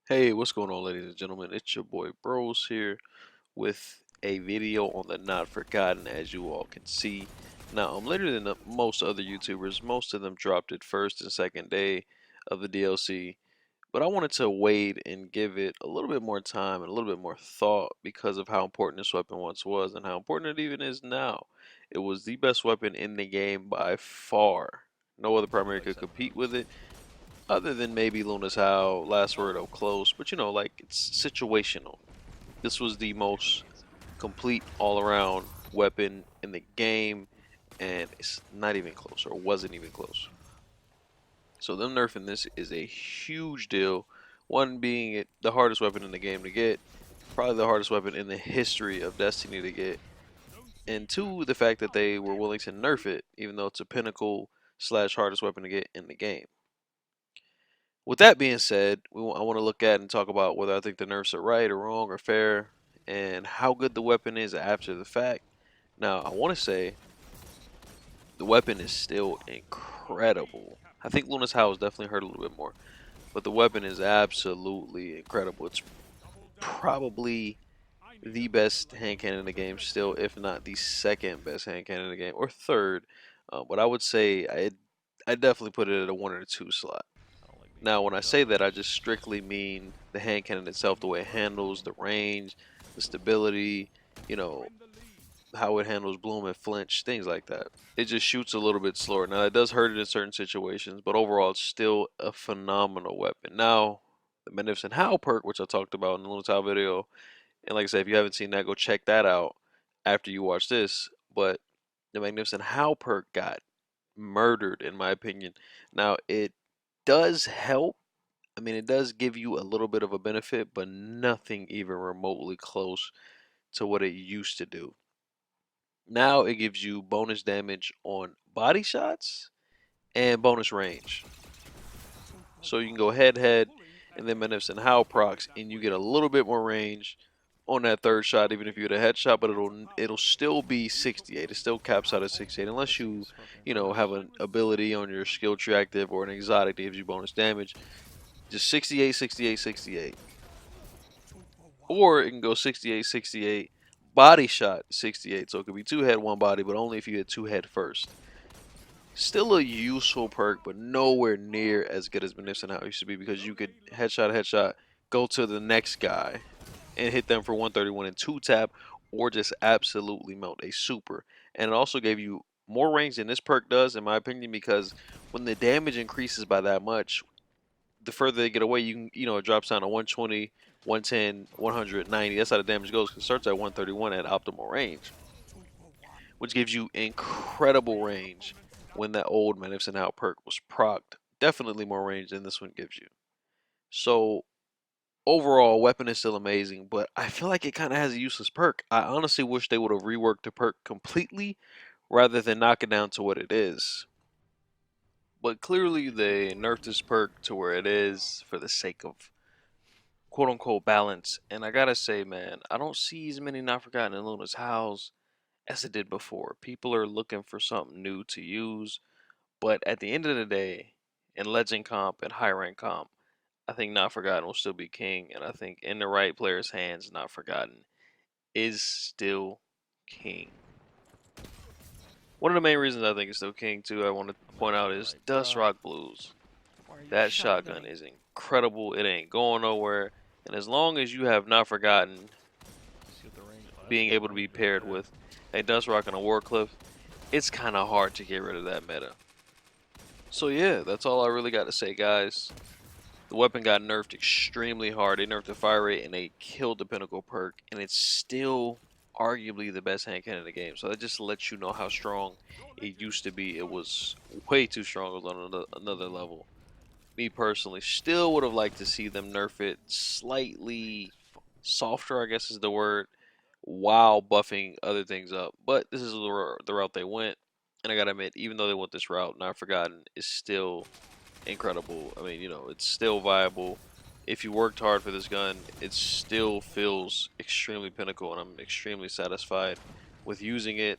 Hey, what's going on, ladies and gentlemen? It's your boy Bros here with a video on the Not Forgotten, as you all can see. Now, I'm later than most other YouTubers. Most of them dropped it first and second day of the DLC, but I wanted to wait and give it a little bit more time and a little bit more thought because of how important this weapon once was and how important it even is now. It was the best weapon in the game by far. No other primary could compete with it other than maybe Luna's How, Last Word Up Close, but like it's situational. This was the most complete all around weapon in the game, and it's not even close, or wasn't even close. So them nerfing this is a huge deal. One being it the hardest weapon in the game to get, probably the hardest weapon in the history of Destiny to get, and two, the fact that they were willing to nerf it, even though it's a pinnacle slash hardest weapon to get in the game. With that being said, I want to look at and talk about whether I think the nerfs are right or wrong or fair, and how good the weapon is after the fact. Now, I want to say the weapon is still incredible. I think Luna's House definitely hurt a little bit more, but the weapon is absolutely incredible. It's probably the best hand cannon in the game still, if not the second best hand cannon in the game, or third. But I would say I definitely put it at a 1 or 2 slot. Now, when I say that, I just strictly mean the hand cannon itself, the way it handles, the range, the stability, you know, how it handles bloom and flinch, things like that. It just shoots a little bit slower. Now, it does hurt it in certain situations, but overall, it's still a phenomenal weapon. Now, the Magnificent Howl perk, which I talked about in the Little Tile video, and like I said, if you haven't seen that, go check that out after you watch this. But the Magnificent Howl perk got murdered, in my opinion. Now, it does help. I mean, it does give you a little bit of a benefit, but nothing even remotely close to what it used to do. Now it gives you bonus damage on body shots and bonus range. So you can go head head and then Magnificent Howl procs, and you get a little bit more range on that third shot, even if you get a headshot, but it'll still be 68. It still caps out at 68 unless you have an ability on your skill tree active or an exotic that gives you bonus damage. Just 68, 68, 68. Or it can go 68, 68, body shot 68. So it could be 2 head, 1 body, but only if you hit 2 head first. Still a useful perk, but nowhere near as good as Magnificent How it used to be, because you could headshot, go to the next guy and hit them for 131 and 2 tap, or just absolutely melt a super. And it also gave you more range than this perk does, in my opinion, because when the damage increases by that much, the further they get away, it drops down to 120, 110, 190. That's how the damage goes. It starts at 131 at optimal range, which gives you incredible range when that old Magnificent Howl perk was procced. Definitely more range than this one gives you. So overall, weapon is still amazing, but I feel like it kind of has a useless perk. I honestly wish they would have reworked the perk completely rather than knock it down to what it is. But clearly they nerfed this perk to where it is for the sake of quote unquote balance. And I gotta say, man, I don't see as many Not Forgotten in Luna's House as it did before. People are looking for something new to use, but at the end of the day, in Legend Comp and High Rank Comp, I think Not Forgotten will still be king, and I think in the right player's hands, Not Forgotten is still king. One of the main reasons I think it's still king too, I want to point out, is Dust Rock Blues. That shotgun is incredible. It ain't going nowhere. And as long as you have Not Forgotten being able to be paired with a Dust Rock and a Warcliff, it's kind of hard to get rid of that meta. So yeah, that's all I really got to say, guys. The weapon got nerfed extremely hard. They nerfed the fire rate and they killed the Pinnacle perk, and it's still arguably the best hand cannon in the game. So that just lets you know how strong it used to be. It was way too strong. It was on another level. Me personally still would have liked to see them nerf it slightly softer, I guess is the word, while buffing other things up. But this is the route they went, and I gotta admit, even though they went this route, Not Forgotten is still incredible. I mean, it's still viable. If you worked hard for this gun, it still feels extremely pinnacle, and I'm extremely satisfied with using it.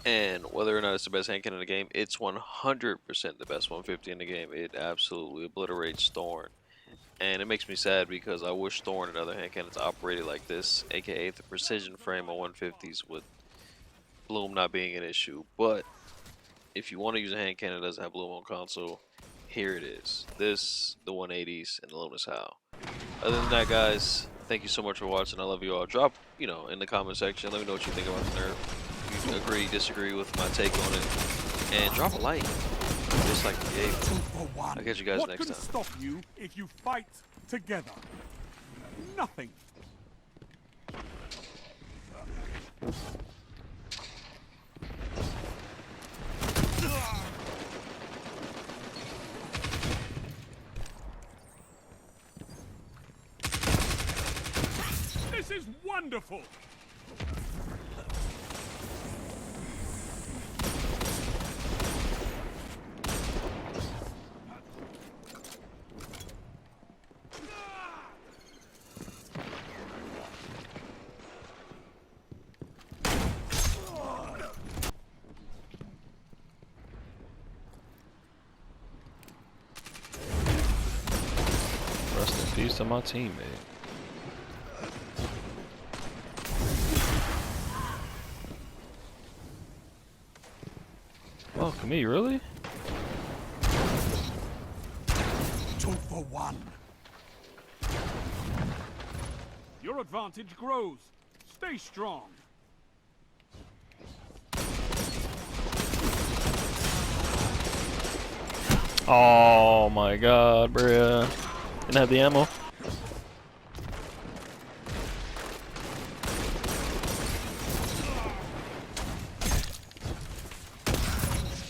And whether or not it's the best hand cannon in the game, it's 100% the best 150 in the game. It absolutely obliterates Thorn. And it makes me sad because I wish Thorn and other hand cannons operated like this, aka the precision frame on 150s with bloom not being an issue. But if you want to use a hand cannon that doesn't have bloom on console, here it is. This, the 180s, and the Luminous Howl. Other than that, guys, thank you so much for watching. I love you all. Drop, in the comment section. Let me know what you think about the nerf. If you agree, disagree with my take on it. And drop a like, just like the game. I'll catch you guys next time. What can stop you if you fight together? Nothing. This is wonderful! Rest in peace to my teammate. Fuck me, really? 2 for 1. Your advantage grows. Stay strong. Oh my god, bruh. Didn't have the ammo.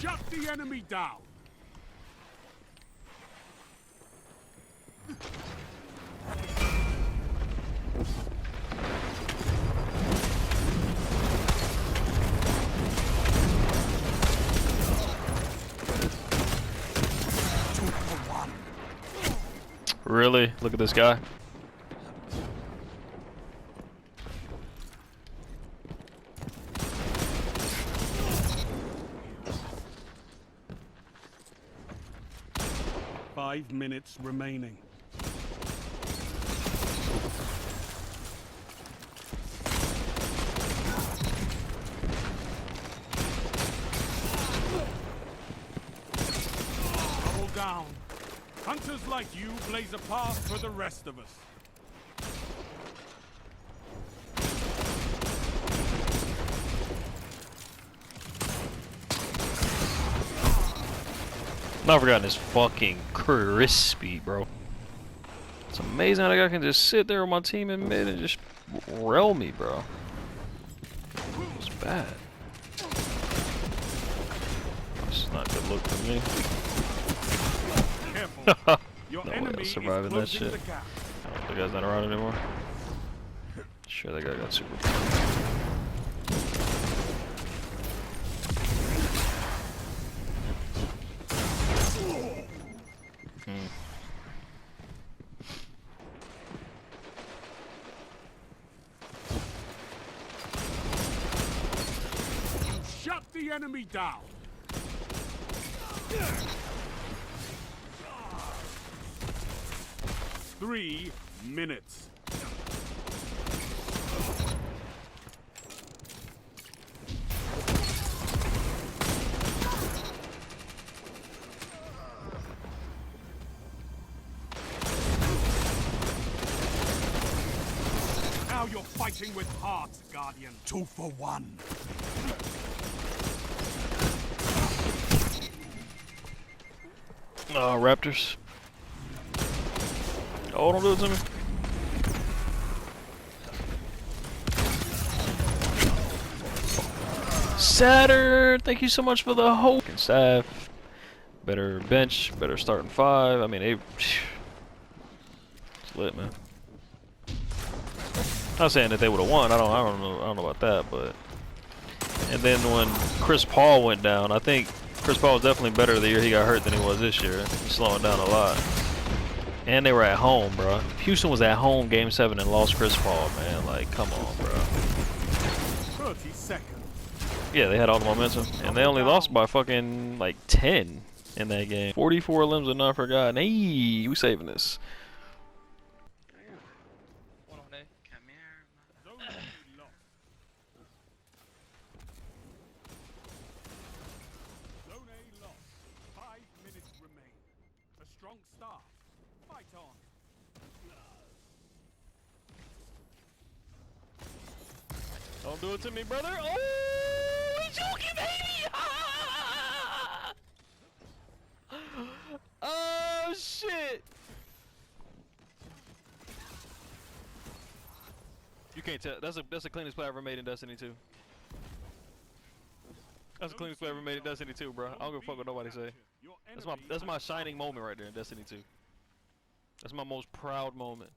Shut the enemy down. Really? Look at this guy. Five minutes remaining. Double down. Hunters like you blaze a path for the rest of us. Not forgotten is fucking crispy, bro. It's amazing how that guy can just sit there with my team in mid and just rail me, bro. It's bad. This is not a good look for me. Careful. Your No way enemy I'm is surviving that closing shit. the gap. I don't think the guy's not around anymore. Sure, that guy got super. Shut the enemy down. 3 minutes. Now you're fighting with heart, Guardian. 2 for 1. Raptors. Oh, don't do it to me. Saturn, thank you so much for the whole staff. Better bench, better starting 5. I mean, it's lit, man. Not saying that they would have won. I don't know about that, but. And then when Chris Paul went down, I think Chris Paul was definitely better the year he got hurt than he was this year. He's slowing down a lot. And they were at home, bro. Houston was at home Game 7 and lost Chris Paul, man. Like, come on, bro. 30 seconds. Yeah, they had all the momentum. And they only lost by fucking, like, 10 in that game. 44 limbs are not forgotten. Hey, we saving this. strong start. Fight on. Don't do it to me, brother. Oh, he's joking, baby! Oh shit! You can't tell. That's the cleanest play I ever made in Destiny 2. That's the cleanest play I ever made in Destiny 2, bro. I don't give a fuck what nobody say. That's my shining moment right there in Destiny 2. That's my most proud moment.